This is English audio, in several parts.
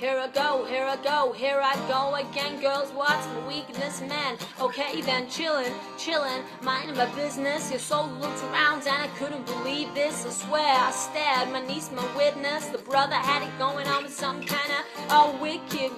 here I go, here I go, here I go again. Girls, what's my weakness, man? Okay then, chillin', minding my business. Your soul looked around and I couldn't believe this. I swear I stared, my niece, my witness. The brother had it going on with some kinda, wicked,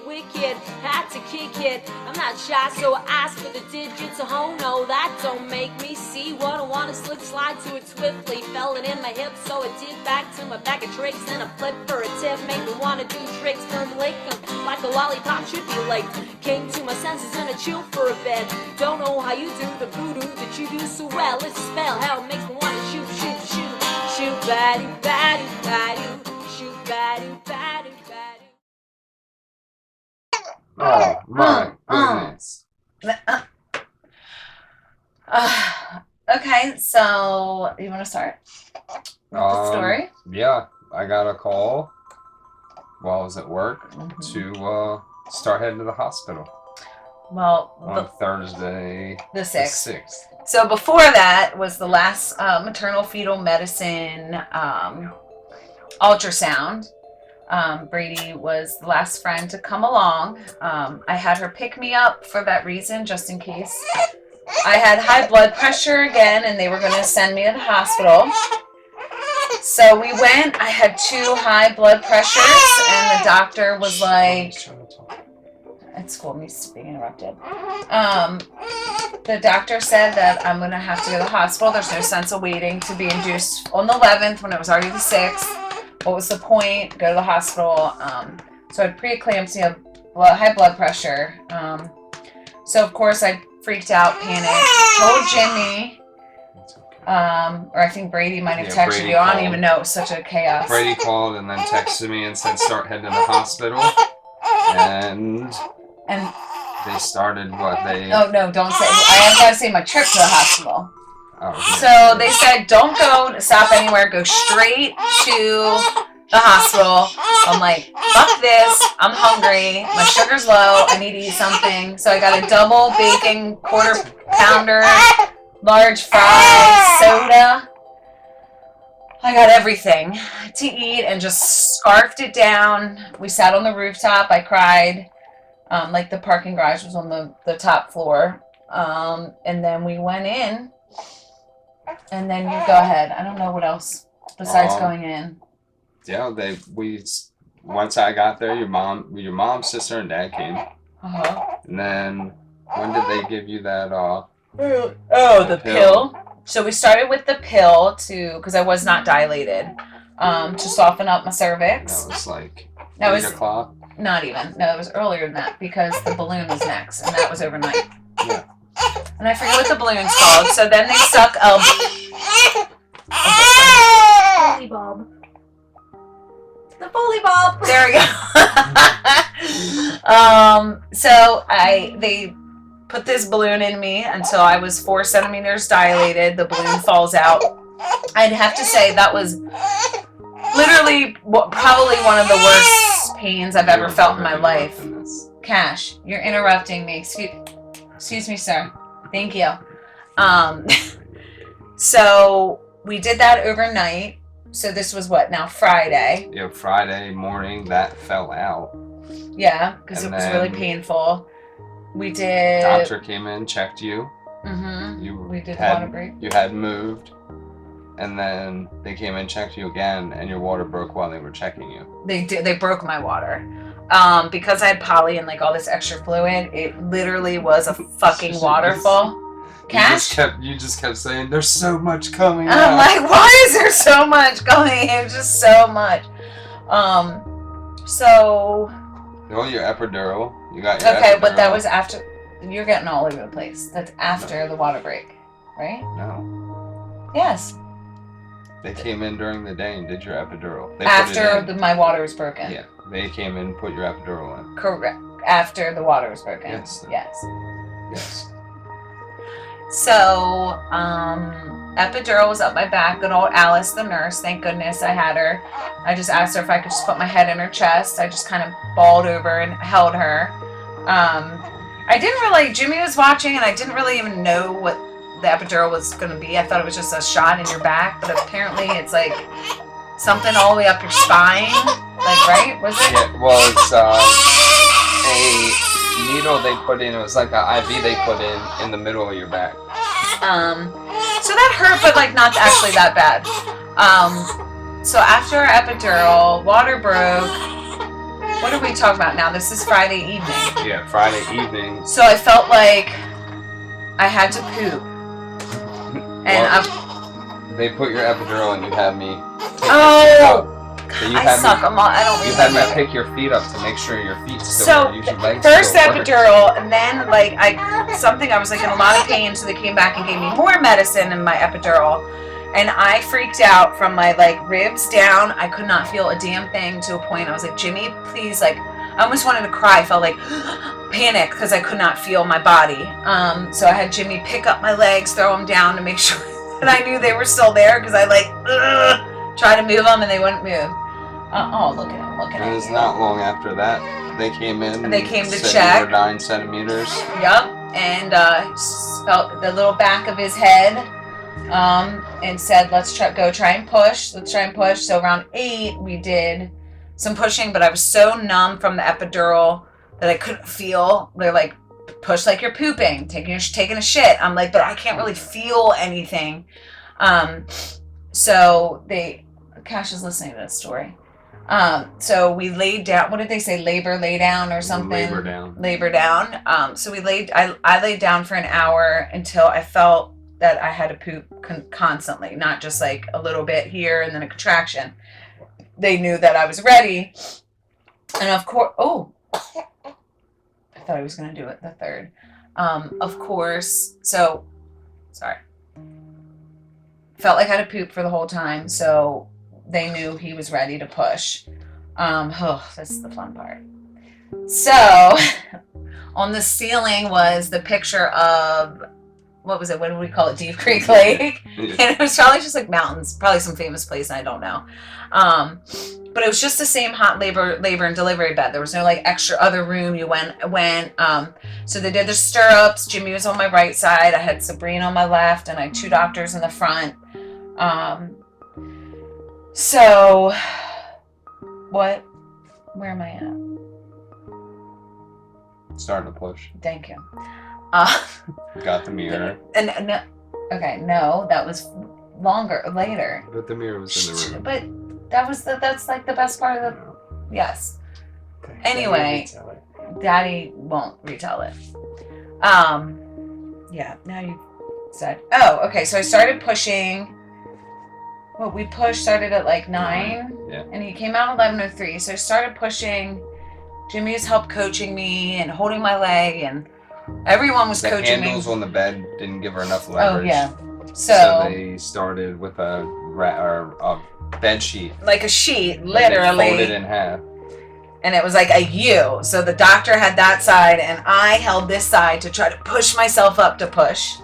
had to kick it. I'm not shy, so I asked for the digits. Oh no, that don't make me see what I wanna. Slide to it swiftly, fell it in my hip, so it did back to my bag of tricks. Then a flip for a tip, made me wanna do tricks from lick 'em like a lollipop should be late. Came to my senses and I chilled for a bit. Don't know how you do the voodoo that you do so well. It's a spell, hell, it makes me wanna shoot, badu, badu, badu, shoot, badu, badu, badu. Oh my goodness. Okay, so you want to start with the story? Yeah, I got a call while I was at work to start heading to the hospital. Well, on Thursday, the 6th. The 6th. So before that was the last maternal fetal medicine ultrasound. Brady was the last friend to come along. I had her pick me up for that reason, just in case I had high blood pressure again and they were going to send me to the hospital. So we went. I had 2 high blood pressures and the doctor was like, it's cool, me being interrupted. The doctor said that I'm going to have to go to the hospital. There's no sense of waiting to be induced on the 11th when it was already the 6th. What was the point? Go to the hospital. So I had preeclampsia, high blood pressure. So of course I freaked out, panicked, told Jimmy, or I think Brady might have texted Brady you. I don't called. even know. It was such a chaos. Brady called and then texted me and said start heading to the hospital. And they started what they... Oh, no, don't say... I have got to say my trip to the hospital. Oh, yeah. So they said, don't go, stop anywhere, go straight to the hospital. I'm like, fuck this, I'm hungry, my sugar's low, I need to eat something. So I got a double bacon, quarter pounder, large fries, soda. I got everything to eat and just scarfed it down. We sat on the rooftop, I cried. Like the parking garage was on the top floor. And then we went in. And then you go ahead. I don't know what else besides going in. Yeah, once I got there, your mom, sister, and dad came. And then when did they give you that? The pill. So we started with the pill because I was not dilated, to soften up my cervix. That was like 8 o'clock. Not even. No, it was earlier than that because the balloon was next, and that was overnight. Yeah. And I forget what the balloon's called. So then they stuck a Foley Bob. The Foley Bob. There we go. So they put this balloon in me until I was 4 centimeters dilated. The balloon falls out. I'd have to say that was literally probably one of the worst pains I've ever felt in my life. Cash, you're interrupting me. Excuse me, sir. Thank you. So we did that overnight. So this was what now? Friday. Yeah, Friday morning that fell out. Yeah, because it was really painful. We did. Doctor came in, checked you. We did water break. You had moved, and then they came in, checked you again, and your water broke while they wwere checking you. They did. They broke my water. Because I had poly and like all this extra fluid, it literally was a fucking waterfall. Cash? You just kept saying, there's so much coming out. I'm like, why is there so much going? It was just so much. So... Oh, your epidural. You got your Okay, epidural. but that was after... You're getting all over the place. That's after the water break, right? No. Yes. They came in during the day and did your epidural. After my water was broken. Yeah. They came in and put your epidural in. Correct. After the water was broken. Yes. Yes. So, epidural was up my back. Good old Alice, the nurse. Thank goodness I had her. I just asked her if I could just put my head in her chest. I just kind of balled over and held her. I didn't really, Jimmy was watching and I didn't really even know what the epidural was going to be. I thought it was just a shot in your back, but apparently it's like something all the way up your spine. Like, right? Was it? Yeah, well, it's a needle they put in. It was like an IV they put in the middle of your back. So that hurt, but like not actually that bad. So after our epidural, water broke. What are we talking about now? This is Friday evening. Yeah, Friday evening. So I felt like I had to poop. And well, they put your epidural and you had me. Oh! So you I had suck. me, I don't You had me remember. pick your feet up to make sure your feet still So work. Your legs first still work. epidural, and then like I was like in a lot of pain, so they came back and gave me more medicine in my epidural, and I freaked out from my like ribs down. I could not feel a damn thing to a point. I was like, Jimmy, please, like I almost wanted to cry. I felt like panic because I could not feel my body. So I had Jimmy pick up my legs, throw them down to make sure that I knew they were still there because I like tried to move them and they wouldn't move. Oh, look at him, looking at And you. it's not long after that they came in. They came to said check. You were 9 centimeters. Yep, and felt the little back of his head, and said, "Let's try and push. Let's try and push." So around 8, we did some pushing, but I was so numb from the epidural that I couldn't feel. They're like, "Push like you're pooping, taking a shit." I'm like, but I can't really feel anything. So Kash is listening to this story. So we laid down. What did they say? Lay down or something? Labor down. So I laid down for an hour until I felt that I had to poop constantly, not just like a little bit here and then a contraction. They knew that I was ready. And of course, I thought I was going to do it the third. Of course, so, sorry. Felt like I had to poop for the whole time, so they knew he was ready to push. This is the fun part. So, on the ceiling was the picture of, what was it? What did we call it? Deep Creek Lake? Yeah. And it was probably just like mountains, probably some famous place, I don't know. But it was just the same hot labor and delivery bed. There was no like extra other room you went. So they did the stirrups. Jimmy was on my right side. I had Sabrina on my left, and I had 2 doctors in the front. So, where am I at? Starting to push. Thank you. Got the mirror. And no, okay, no, that was later. But the mirror was in the room. But that's like the best part of the, yes. Okay. Anyway, Daddy won't retell it. Yeah, now you said, okay, so I started pushing. Well, we started at like 9, yeah. And he came out 11:03. So I started pushing. Jimmy's helped coaching me and holding my leg, and everyone was coaching me. The handles on the bed didn't give her enough leverage. Oh yeah. So they started with a bed sheet. Like a sheet, literally. Folded in half. And it was like a U. So the doctor had that side, and I held this side to try to push myself up to push.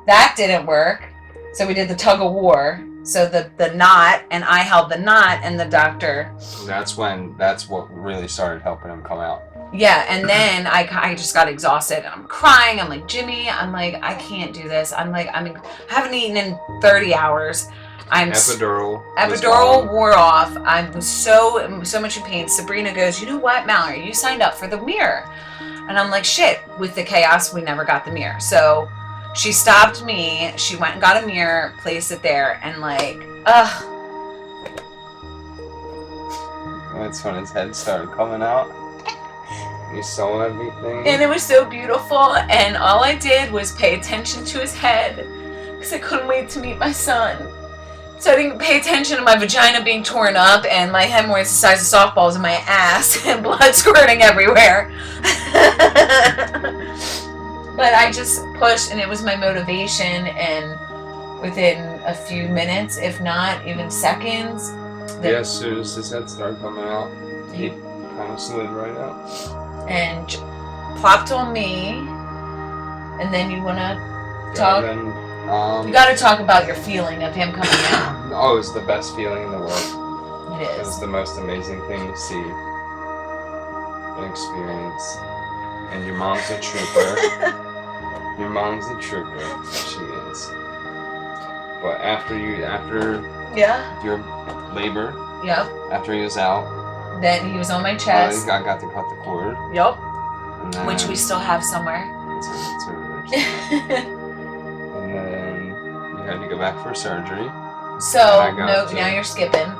That didn't work. So we did the tug of war. So the knot, and I held the knot, and the doctor. That's what really started helping him come out. Yeah, and then I just got exhausted, and I'm crying. I'm like, Jimmy, I'm like, I can't do this. I haven't eaten in 30 hours. Epidural wore off. I was so much in pain. Sabrina goes, you know what, Mallory, you signed up for the mirror. And I'm like, shit, with the chaos, we never got the mirror. So she stopped me. She went and got a mirror, placed it there, and like, That's when his head started coming out. You saw everything. And it was so beautiful, and all I did was pay attention to his head because I couldn't wait to meet my son. So I didn't pay attention to my vagina being torn up and my hemorrhoids the size of softballs in my ass and blood squirting everywhere. But I just pushed, and it was my motivation, and within a few minutes, if not even seconds. As soon as his head started coming out, he kind of slid right out. And plopped on me, and then you want to talk? You got to talk about your feeling of him coming out. Oh, it was the best feeling in the world. It is. It was the most amazing thing to see and experience. And your mom's a trooper. Your mom's a trooper. She is. But after Yeah. your labor, Yep. after he was out, Then he was on my Well, chest. I got to cut the cord. Yup. And then, Which we still have somewhere. It's over there. And then you had to go back for surgery. So, And I got no, to- now you're skipping.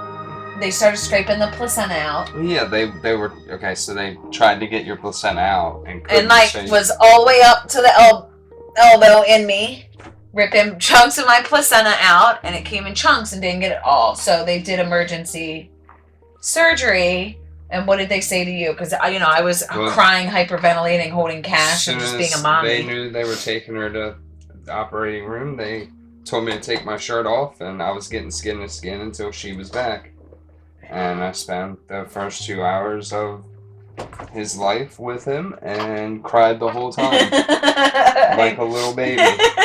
They started scraping the placenta out. Yeah, they were okay. So they tried to get your placenta out and couldn't, And like so you- was all the way up to the elbow in me, ripping chunks of my placenta out, and it came in chunks and didn't get it all. So they did emergency surgery. And what did they say to you? Because I was crying, hyperventilating, holding Cash, and just being a mommy. They knew they were taking her to the operating room. They told me to take my shirt off, and I was getting skin to skin until she was back. And I spent the first 2 hours of his life with him and cried the whole time like a little baby.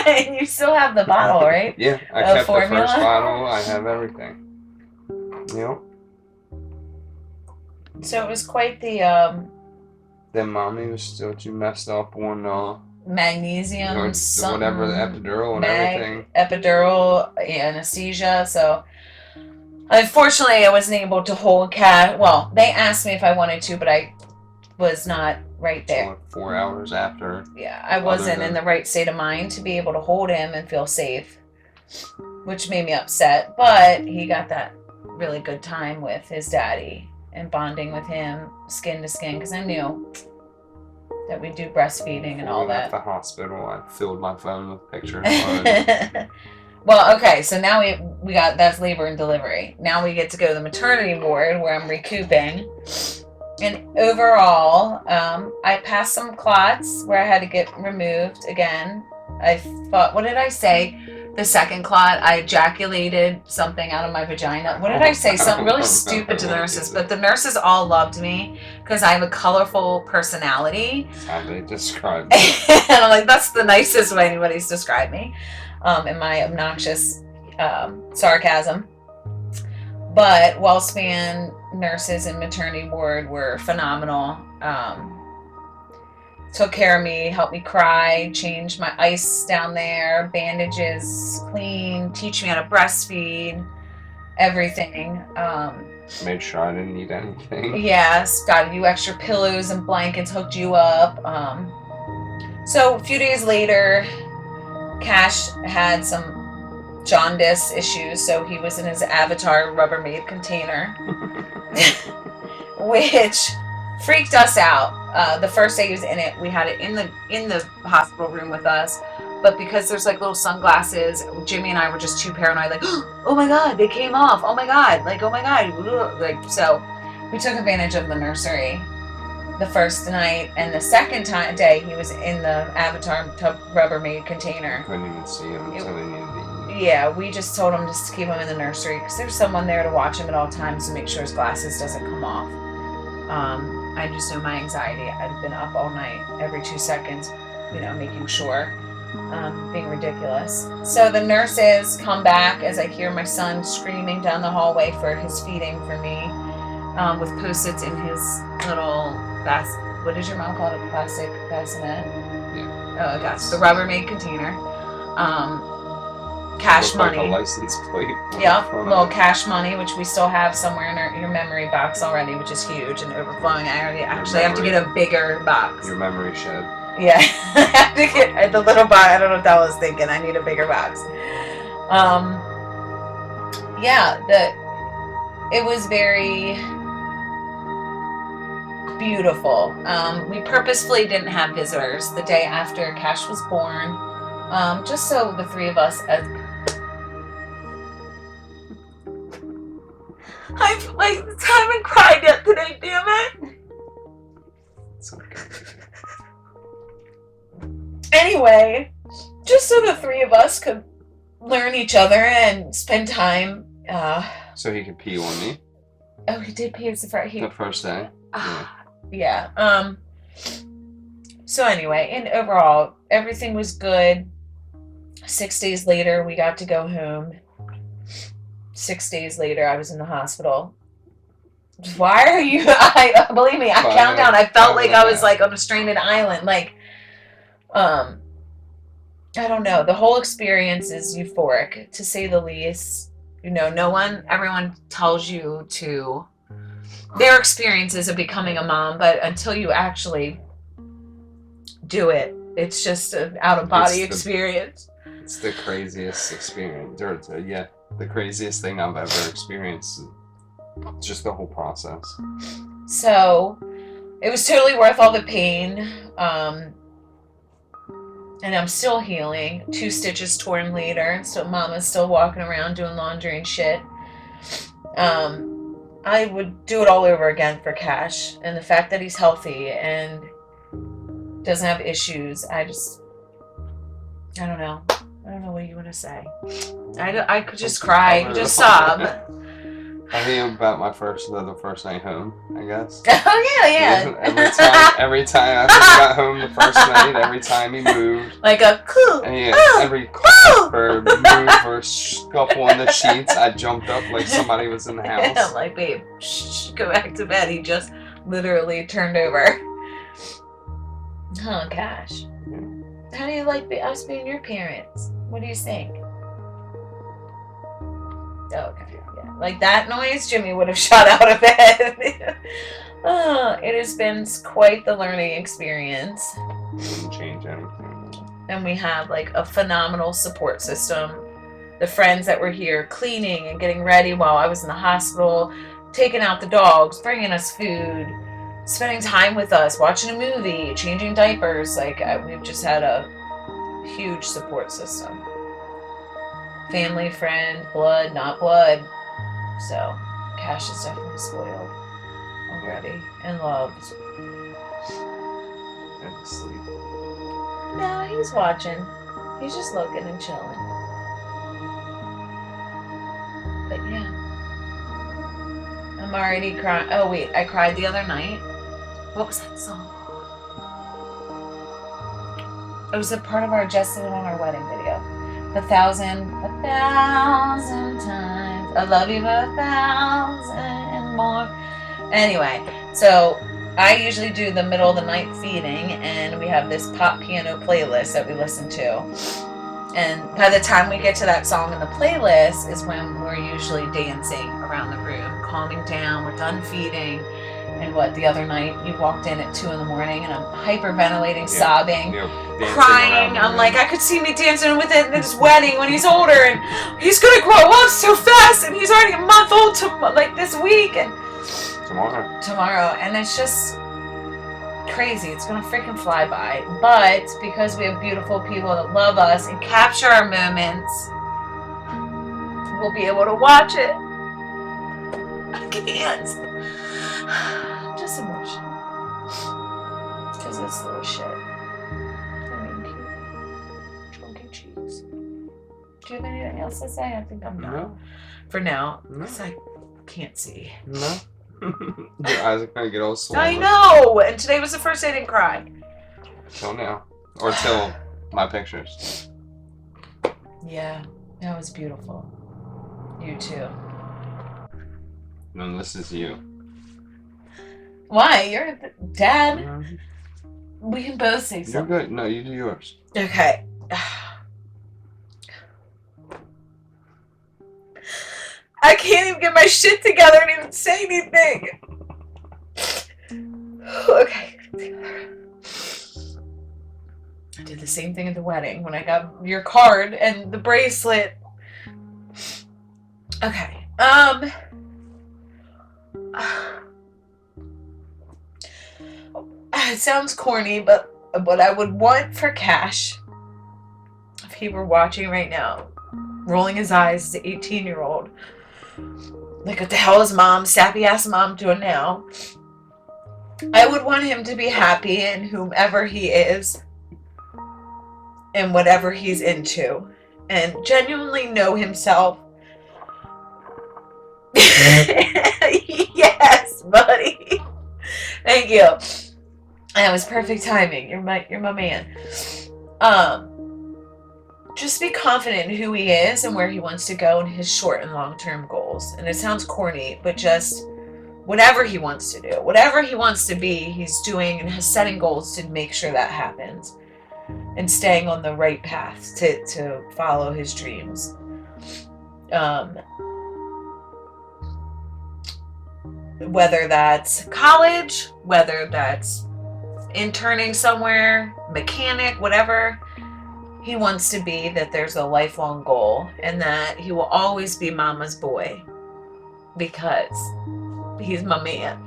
And you still have the bottle, right? Yeah, I kept formula? the first bottle. I have everything. Yep. So it was quite the Then mommy was still too messed up on magnesium, whatever, the epidural and everything. epidural anesthesia. So unfortunately, I wasn't able to hold Cash. Well, they asked me if I wanted to, but I was not right there. So 4 hours after. Yeah, I wasn't in the right state of mind to be able to hold him and feel safe, which made me upset. But he got that really good time with his daddy and bonding with him skin to skin, because I knew that we do breastfeeding and all that. At the hospital, I filled my phone with pictures. Well, okay, so now we got, that's labor and delivery. Now we get to go to the maternity ward where I'm recouping. And overall, I passed some clots where I had to get removed again. I thought, what did I say? The second clot, I ejaculated something out of my vagina. What did I say? Something really stupid to the nurses. But the nurses all loved me because I have a colorful personality. That's how they described it. And I'm like, that's the nicest way anybody's described me. In my obnoxious sarcasm. But WellSpan nurses in maternity ward were phenomenal. Took care of me, helped me cry, changed my ice down there, bandages, clean, teach me how to breastfeed, everything. Made sure I didn't need anything. Yes, got you extra pillows and blankets, hooked you up. So a few days later, Cash had some jaundice issues, so he was in his Avatar Rubbermaid container, which freaked us out. The first day he was in it, we had it in the hospital room with us, but because there's like little sunglasses, Jimmy and I were just too paranoid, like, oh my god, they came off, oh my god, like, oh my god, like, so we took advantage of the nursery the first night, and the second day he was in the Avatar Rubbermaid container. Couldn't even see him until they needed to eat. Yeah, we just told him just to keep him in the nursery because there's someone there to watch him at all times to make sure his glasses doesn't come off. I just know my anxiety. I've been up all night, every 2 seconds, making sure, being ridiculous. So the nurses come back as I hear my son screaming down the hallway for his feeding for me, with Post-its in his little what does your mom call it? Plastic bassinet? Yeah. Oh gosh, the Rubbermaid container. Cash Looked money. like a license plate. Yeah, little cash money, which we still have somewhere in your memory box already, which is huge and overflowing. I actually have to get a bigger box. Your memory shed. Yeah, I have to get the little box. I don't know what I was thinking. I need a bigger box. Yeah, it was very beautiful. We purposefully didn't have visitors the day after Cash was born, just so the three of us I haven't cried yet today, damn it. It's okay. Anyway, just so the three of us could learn each other and spend time. So he could pee on me. Oh, he did pee. The first day. Yeah. So anyway, and overall, everything was good. 6 days later, we got to go home. 6 days later, I was in the hospital. Why are you? Believe me, I count down. I felt like I was like on a stranded island. Like, I don't know. The whole experience is euphoric, to say the least. Everyone tells you to their experiences of becoming a mom, but until you actually do it, it's just an out-of-body experience. It's the craziest experience, the craziest thing I've ever experienced. Just the whole process. So, it was totally worth all the pain. And I'm still healing. 2 stitches torn later. So Mama's still walking around doing laundry and shit. I would do it all over again for Kash. And the fact that he's healthy and doesn't have issues, I don't know. I don't know what you want to say. I could just cry. I could just sob. I think about the first night home, I guess. Oh yeah. Every time I think about home the first night, every time he moved, like a coo. And every cough or move or scuffle on the sheets, I jumped up like somebody was in the house. I'm like, babe, shh, go back to bed. He just literally turned over. Oh gosh. Yeah. How do you like us being your parents? What do you think? Oh, okay. Yeah. Like that noise, Jimmy would have shot out of bed. It has been quite the learning experience. Wouldn't change anything. And we have like a phenomenal support system. The friends that were here cleaning and getting ready while I was in the hospital, taking out the dogs, bringing us food, spending time with us, watching a movie, changing diapers. Like we've just had a huge support system. Family, friend, blood, not blood. So, Kash is definitely spoiled already and loved. And sleep. No, he's watching. He's just looking and chilling. But yeah. I'm already crying. Oh, wait. I cried the other night. What was that song? It was a part of our Just Living on Our Wedding video. A thousand times. I love you 1,000 and more. Anyway, so I usually do the middle of the night feeding, and we have this pop piano playlist that we listen to. And by the time we get to that song in the playlist is when we're usually dancing around the room, calming down. We're done feeding. And the other night you walked in at 2 a.m. and I'm hyperventilating, sobbing, crying. I'm like, I could see me dancing with it in his wedding when he's older, and he's gonna grow up so fast, and he's already a month old this week and tomorrow, and it's just crazy. It's gonna freaking fly by. But because we have beautiful people that love us and capture our moments, we'll be able to watch it. I can't. Just emotional. Because this little shit. I mean, cute. Chunky cheeks. Do you have anything else to say? I think I'm done. No. For now. No. Because I can't see. No. Your eyes are gonna get all swollen. I know! And today was the first day I didn't cry. Till now. Or till my pictures. Yeah. That was beautiful. You too. And this is you. Why? You're the dad. We can both say You're something. good. No, you do yours. Okay. I can't even get my shit together and even say anything. Okay. I did the same thing at the wedding when I got your card and the bracelet. Okay. It sounds corny, but what I would want for Kash, if he were watching right now, rolling his eyes as an 18-year-old, like, what the hell is mom, sappy-ass mom doing now? I would want him to be happy in whomever he is and whatever he's into, and genuinely know himself. Yes, buddy. Thank you. That was perfect timing. You're my man. Just be confident in who he is and where he wants to go and his short and long-term goals. And it sounds corny, but just whatever he wants to do, whatever he wants to be, he's doing and has setting goals to make sure that happens. And staying on the right path to follow his whether that's college, whether that's interning somewhere, mechanic, whatever. He wants to be that there's a lifelong goal and that he will always be mama's boy because he's my man.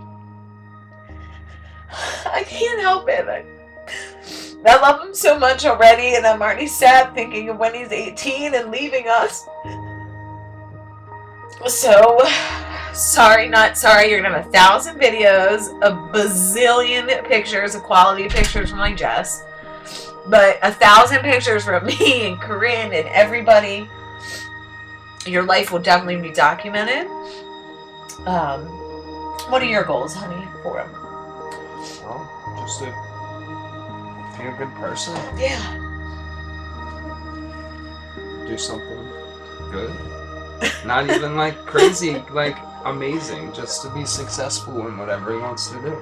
I can't help it. I love him so much already, and I'm already sad thinking of when he's 18 and leaving us. So, sorry, not sorry. You're gonna have 1,000 videos, a bazillion pictures, of quality pictures from like Jess, but 1,000 pictures from me and Corinne and everybody. Your life will definitely be documented. What are your goals, honey, for him? Well, just to be a good person. Yeah. Do something good. Not even like crazy, like amazing. Just to be successful in whatever he wants to do.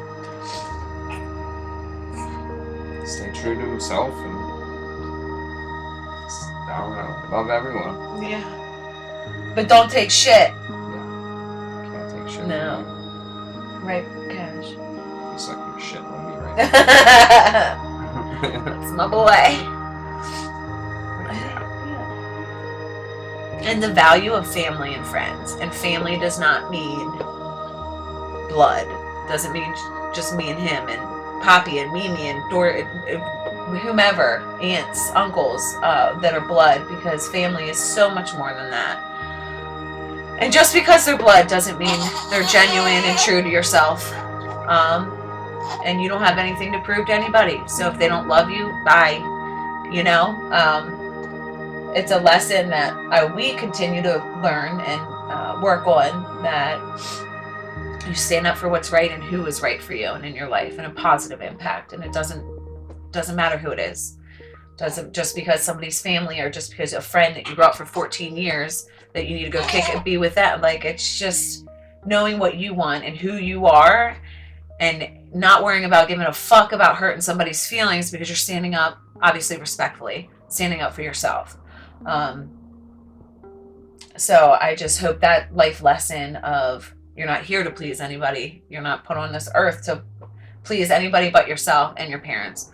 Stay true to himself and I don't know, love everyone. Yeah. But don't take shit. Yeah. Can't take shit. No. Right, Cash. It's like you're shitting on me right now. That's my boy. And the value of family and friends. And family does not mean blood. Doesn't mean just me and him and Poppy and Mimi and whomever, aunts, uncles that are blood, because family is so much more than that. And just because they're blood doesn't mean they're genuine and true to yourself. And you don't have anything to prove to anybody. So if they don't love you, bye. You know? It's a lesson that we continue to learn and work on, that you stand up for what's right and who is right for you and in your life, and a positive impact. And it doesn't matter who it is. Doesn't just because somebody's family or just because a friend that you grew up for 14 years that you need to go kick and be with that. Like, it's just knowing what you want and who you are, and not worrying about giving a fuck about hurting somebody's feelings, because you're standing up, obviously respectfully, standing up for yourself. So I just hope that life lesson of you're not here to please anybody. You're not put on this earth to please anybody but yourself and your parents.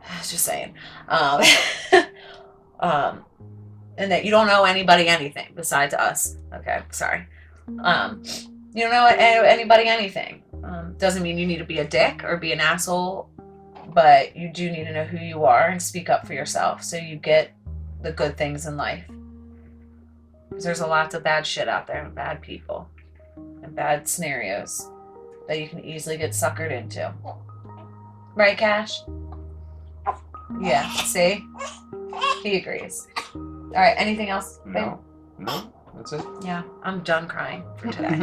I was just saying. And that you don't owe anybody anything besides us. Okay, sorry. You don't owe anybody anything. Doesn't mean you need to be a dick or be an asshole, but you do need to know who you are and speak up for yourself so you get the good things in life. Because there's a lot of bad shit out there and bad people and bad scenarios that you can easily get suckered into. Right, Cash? Yeah, see? He agrees. All right, anything else? No, that's it. Yeah, I'm done crying for today.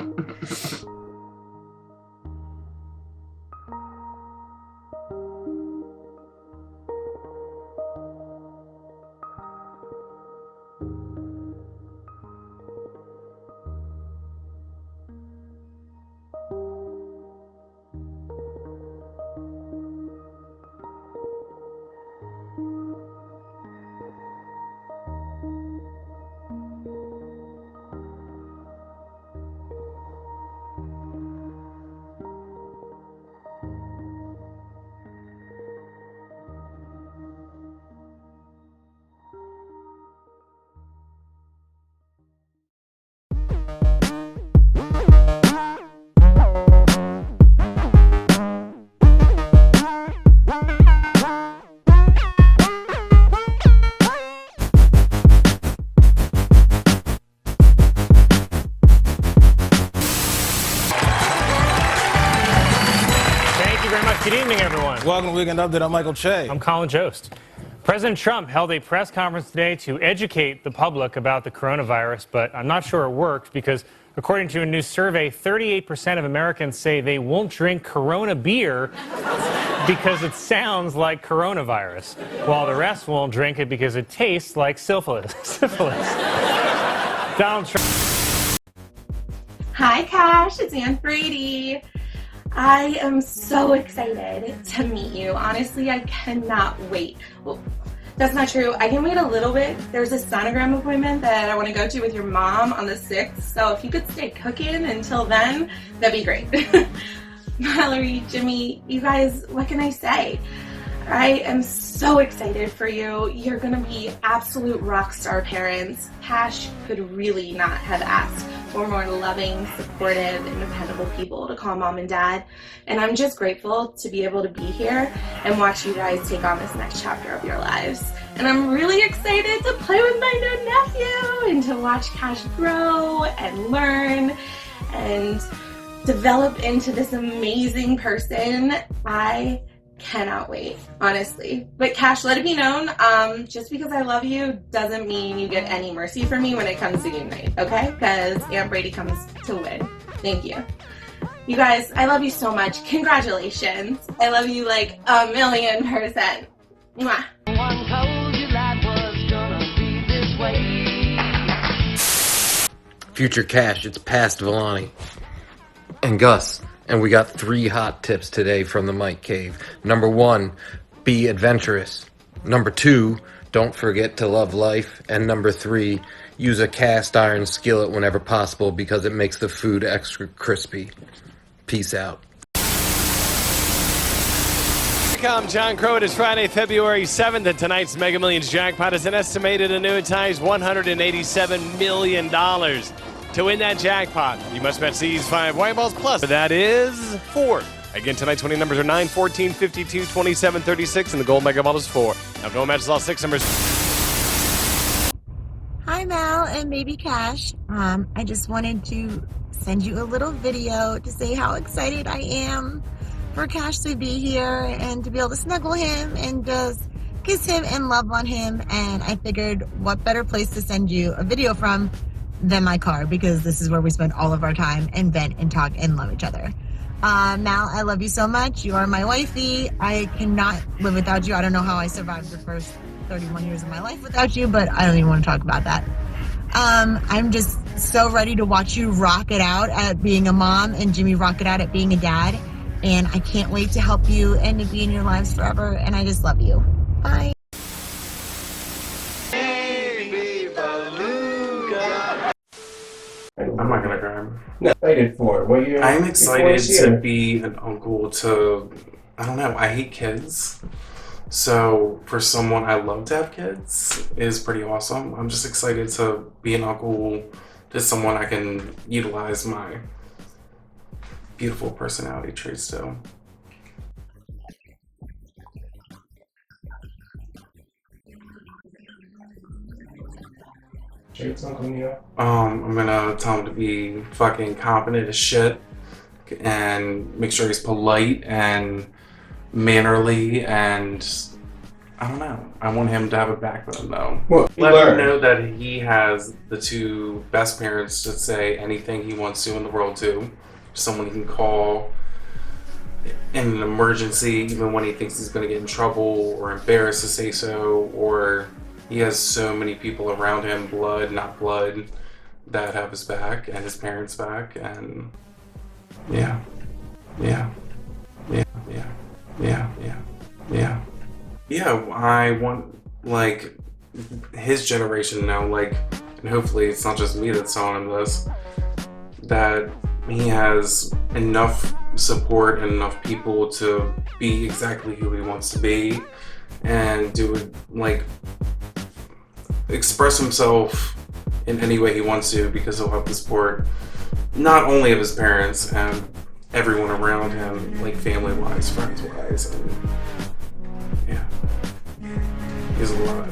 Good evening, everyone. Welcome to Weekend Update. I'm Michael Che. I'm Colin Jost. President Trump held a press conference today to educate the public about the coronavirus, but I'm not sure it worked because, according to a new survey, 38% of Americans say they won't drink Corona beer because it sounds like coronavirus, while the rest won't drink it because it tastes like syphilis. Donald Trump. Hi, Kash. It's Aunt Brady. I am so excited to meet you. Honestly, I cannot wait. Well, That's not true. I can wait a little bit. There's a sonogram appointment that I want to go to with your mom on the 6th. So if you could stay cooking until then, that'd be great. Mallory, Jimmy, you guys, what can I say? I am so excited for you. You're gonna be absolute rock star parents. Kash could really not have asked for more loving, supportive, and dependable people to call mom and dad. And I'm just grateful to be able to be here and watch you guys take on this next chapter of your lives. And I'm really excited to play with my new nephew and to watch Kash grow and learn and develop into this amazing person. I cannot wait, honestly. But Kash, let it be known, just because I love you doesn't mean you get any mercy from me when it comes to game night, okay? Because Aunt Brady comes to win. Thank you. You guys, I love you so much. Congratulations. I love you like 1,000,000%. Mwah. Future Kash, it's past Villani. And Gus. And we got 3 hot tips today from the Mike Cave. Number 1, be adventurous. Number 2, don't forget to love life. And number 3, use a cast iron skillet whenever possible because it makes the food extra crispy. Peace out. I'm John Crow. It is Friday, February 7th, and tonight's Mega Millions jackpot is an estimated annuitized $187 million. To win that jackpot, you must bet these 5 white balls plus. That is 4. Again, tonight's winning numbers are 9, 14, 52, 27, 36, and the gold mega ball is 4. Now, if no one matches all 6 numbers. Hi, Mal and baby Kash. I just wanted to send you a little video to say how excited I am for Kash to be here and to be able to snuggle him and just kiss him and love on him. And I figured what better place to send you a video from than my car, because this is where we spend all of our time and vent and talk and love each other. Mal, I love you so much. You are my wifey. I cannot live without you. I don't know how I survived the first 31 years of my life without you, but I don't even want to talk about that. I'm just so ready to watch you rock it out at being a mom and Jimmy rock it out at being a dad. And I can't wait to help you and to be in your lives forever. And I just love you. Bye. I'm not gonna cry. No, excited for it. What year? I'm excited to be an uncle to, I don't know, I hate kids. So for someone I love to have kids is pretty awesome. I'm just excited to be an uncle to someone I can utilize my beautiful personality traits to. I'm gonna tell him to be fucking competent as shit and make sure he's polite and mannerly, and I don't know. I want him to have a backbone though. Well, let him know that he has the 2 best parents to say anything he wants to in the world to. Someone he can call in an emergency, even when he thinks he's gonna get in trouble or embarrassed to say so, or he has so many people around him, blood, not blood, that have his back and his parents' back, and yeah. I want, like, his generation now, like, and hopefully it's not just me that's telling him this, that he has enough support and enough people to be exactly who he wants to be and do it, like, express himself in any way he wants to, because he'll have the support not only of his parents and everyone around him, like family-wise, friends-wise, and yeah, he's a lot.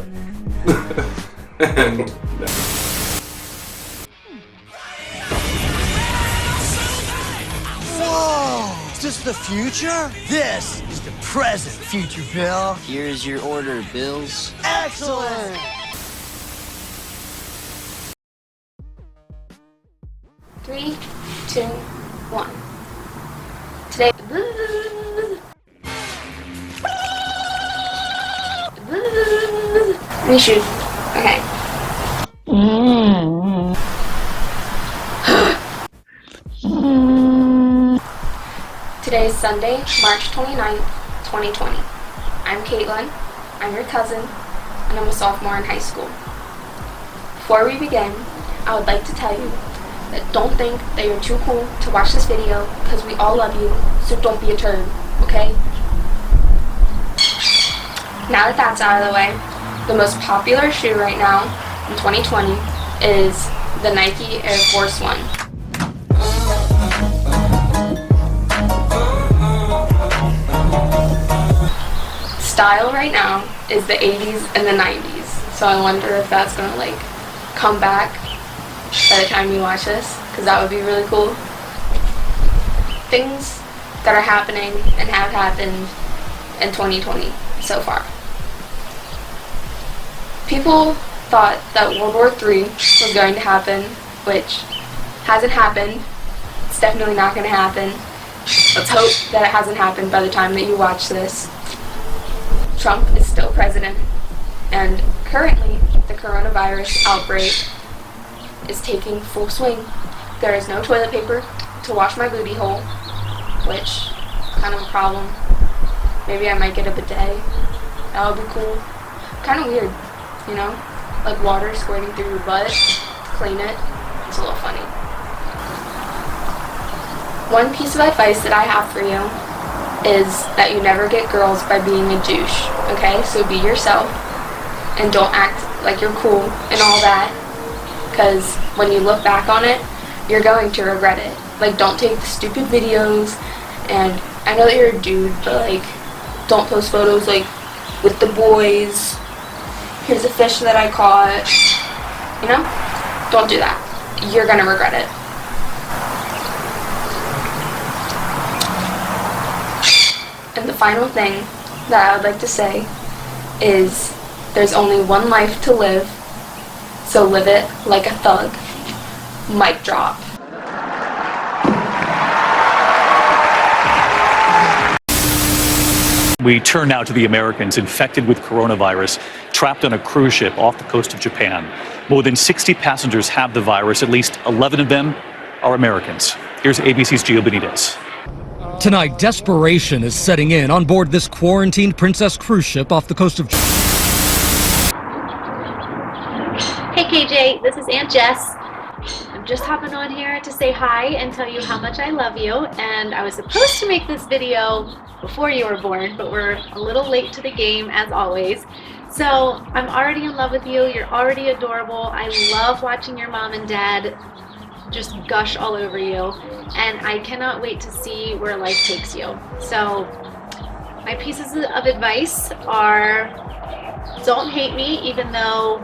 And whoa! Is this the future? This is the present, future Bill. Here's your order, Bills. Excellent! 3, 2, 1. Today. We should. Okay. Today is Sunday, March 29th, 2020. I'm Caitlin. I'm your cousin. and I'm a sophomore in high school. Before we begin, I would like to tell you that don't think that you're too cool to watch this video because we all love you, so don't be a turd, okay? Now that that's out of the way, the most popular shoe right now in 2020 is the Nike Air Force One. Style right now is the 80s and the 90s, so I wonder if that's gonna like come back by the time you watch this, because that would be really cool. Things that are happening and have happened in 2020 so far. People thought that World War III was going to happen, which hasn't happened. It's definitely not going to happen. Let's hope that it hasn't happened by the time that you watch this. Trump is still president, and currently the coronavirus outbreak is taking full swing. There is no toilet paper to wash my booty hole, which is kind of a problem. Maybe I might get a bidet. That would be cool. Kind of weird, you know? Like water squirting through your butt to clean it. It's a little funny. One piece of advice that I have for you is that you never get girls by being a douche, okay? So be yourself and don't act like you're cool and all that, because when you look back on it, you're going to regret it. Like, don't take the stupid videos, and I know that you're a dude, but like, don't post photos like with the boys. Here's a fish that I caught. You know? Don't do that. You're gonna regret it. And the final thing that I would like to say is there's only one life to live, so live it like a thug. Mic drop. We turn now to the Americans infected with coronavirus, trapped on a cruise ship off the coast of Japan. More than 60 passengers have the virus. At least 11 of them are Americans. Here's ABC's Gio Benitez. Tonight, desperation is setting in on board this quarantined Princess cruise ship off the coast of Japan. Hey KJ, this is Aunt Jess. I'm just hopping on here to say hi and tell you how much I love you. And I was supposed to make this video before you were born, but we're a little late to the game as always. So I'm already in love with you. You're already adorable. I love watching your mom and dad just gush all over you. And I cannot wait to see where life takes you. So my pieces of advice are, don't hate me even though...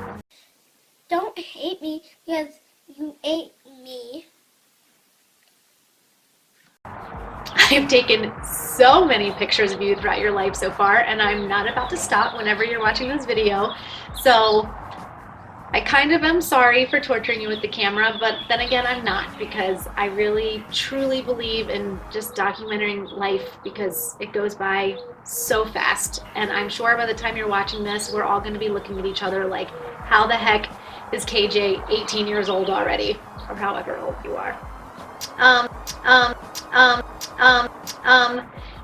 Don't hate me because you ate me. I've taken so many pictures of you throughout your life so far, and I'm not about to stop whenever you're watching this video. So I kind of am sorry for torturing you with the camera, but then again, I'm not, because I really, truly believe in just documenting life because it goes by so fast. And I'm sure by the time you're watching this, we're all going to be looking at each other like, how the heck is KJ 18 years old already? Or however old you are.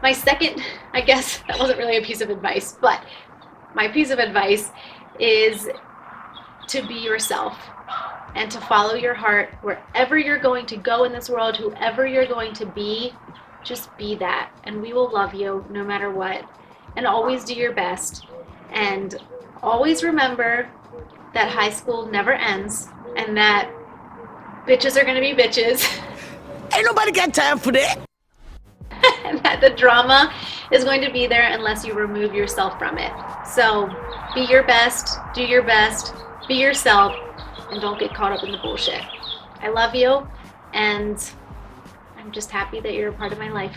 My second, I guess that wasn't really a piece of advice, but my piece of advice is to be yourself and to follow your heart wherever you're going to go in this world, whoever you're going to be, just be that. And we will love you no matter what. And always do your best. And always remember that high school never ends and that bitches are gonna be bitches. Ain't nobody got time for that. And that the drama is going to be there unless you remove yourself from it. So be your best, do your best, be yourself, and don't get caught up in the bullshit. I love you, and I'm just happy that you're a part of my life.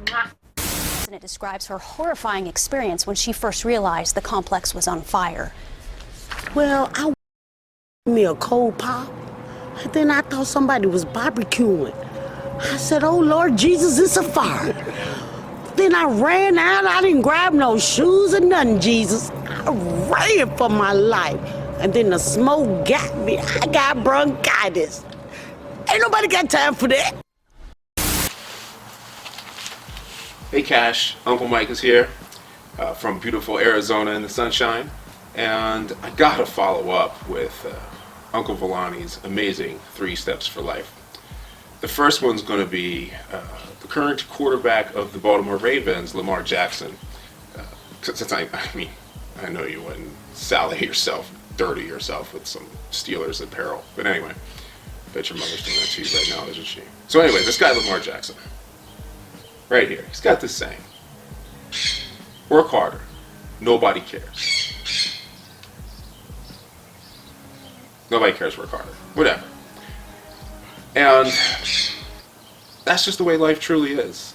Mwah. And it describes her horrifying experience when she first realized the complex was on fire. Well, I me a cold pop, and then I thought somebody was barbecuing. I said, oh Lord Jesus, it's a fire. Then I ran out, I didn't grab no shoes or nothing, Jesus. I ran for my life. And then the smoke got me, I got bronchitis. Ain't nobody got time for that. Hey Cash, Uncle Mike is here from beautiful Arizona in the sunshine. And I gotta follow up with Uncle Villani's amazing 3 steps for life. The first one's going to be the current quarterback of the Baltimore Ravens, Lamar Jackson. Since I know you wouldn't sally yourself, dirty yourself with some Steelers apparel. But anyway, bet your mother's doing that to you right now, isn't she? So anyway, this guy Lamar Jackson, right here, he's got this saying: work harder, nobody cares. Nobody cares, work harder. Whatever. And that's just the way life truly is.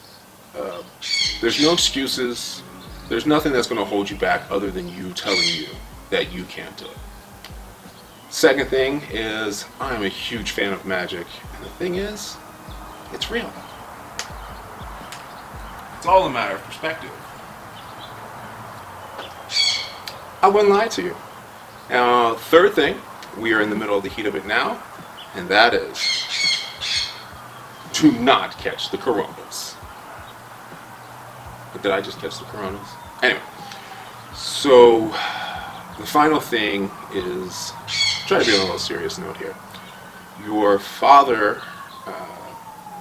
There's no excuses. There's nothing that's going to hold you back other than you telling you that you can't do it. Second thing is, I'm a huge fan of magic. And the thing is, it's real. It's all a matter of perspective. I wouldn't lie to you. Third thing, we are in the middle of the heat of it now, and that is, do not catch the coronas. But did I just catch the coronas? Anyway, so the final thing is, try to be on a little serious note here. Your father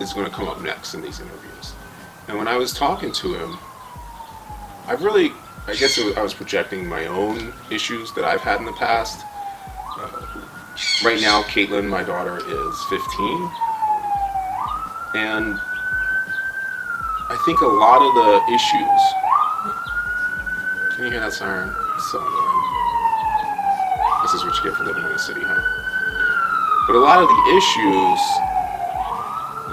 is going to come up next in these interviews. And when I was talking to him, I was projecting my own issues that I've had in the past. Right now, Caitlin, my daughter, is 15. And I think a lot of the issues... Can you hear that siren? It's so annoying. This is what you get for living in the city, huh? But a lot of the issues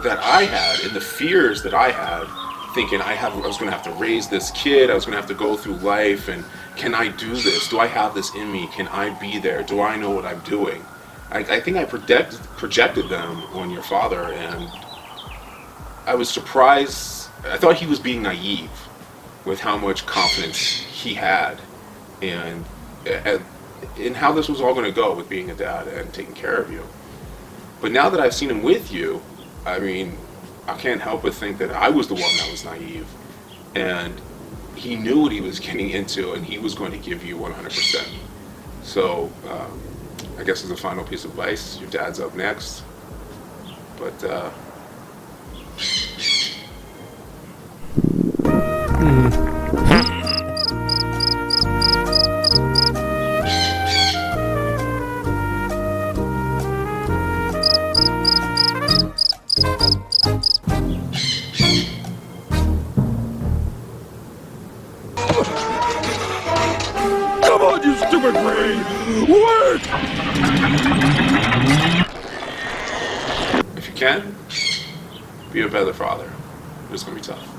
that I had, and the fears that I had, thinking I was going to have to raise this kid, I was going to have to go through life, and can I do this? Do I have this in me? Can I be there? Do I know what I'm doing? I think I projected them on your father, and I was surprised. I thought he was being naive with how much confidence he had and in how this was all going to go with being a dad and taking care of you. But now that I've seen him with you, I mean, I can't help but think that I was the one that was naive, and he knew what he was getting into, and he was going to give you 100%. So I guess as a final piece of advice, your dad's up next, but Come on, you stupid brain! Work! if you can, be a better father. It's going to be tough.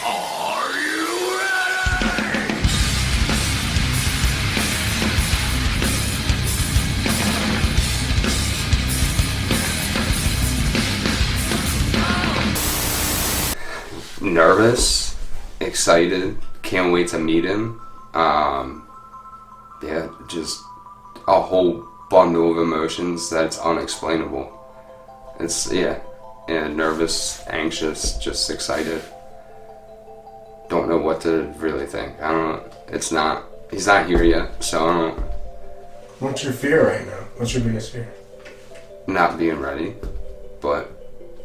Are you ready? Nervous, excited, can't wait to meet him. Yeah, just a whole bundle of emotions that's unexplainable. Nervous, anxious, just excited. Don't know what to really think. I don't know. He's not here yet, so I don't. What's your fear right now? What's your biggest fear? Not being ready, but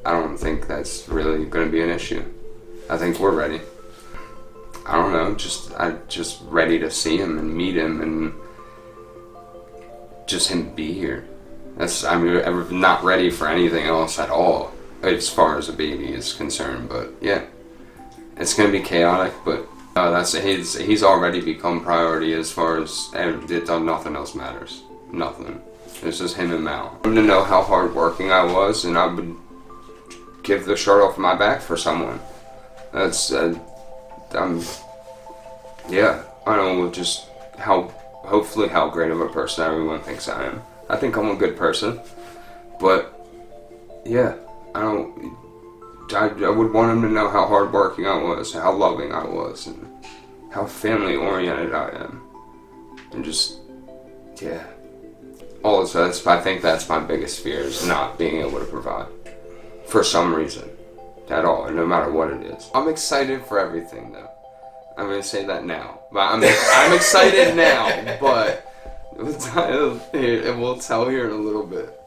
I don't think that's really going to be an issue. I think we're ready. I don't know, just ready to see him and meet him and just him be here. I'm not ready for anything else at all as far as a baby is concerned, but yeah, it's gonna be chaotic, but he's already become priority as far as nothing else matters. Nothing. It's just him and Mal. I wanted to know how hardworking I was, and I would give the shirt off my back for someone. That's I don't know just hopefully how great of a person everyone thinks I am. I think I'm a good person, but yeah, I would want him to know how hardworking I was, how loving I was, and how family oriented I am, and just, yeah. Also, I think that's my biggest fear, is not being able to provide. For some reason. At all, no matter what it is. I'm excited for everything, though. I'm going to say that now. But I'm excited now, but we'll tell here in a little bit.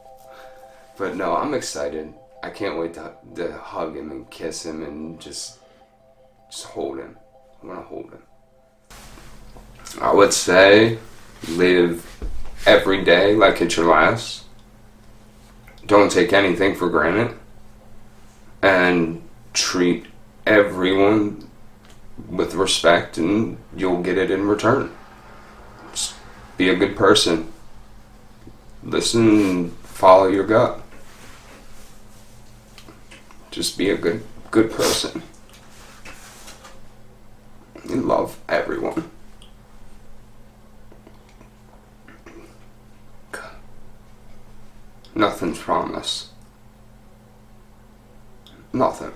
But no, I'm excited. I can't wait to hug him and kiss him and just hold him. I want to hold him. I would say live every day like it's your last. Don't take anything for granted. And treat everyone with respect, and you'll get it in return. Just be a good person. Listen and follow your gut. Just be a good person. And love everyone. Nothing's promised. Nothing.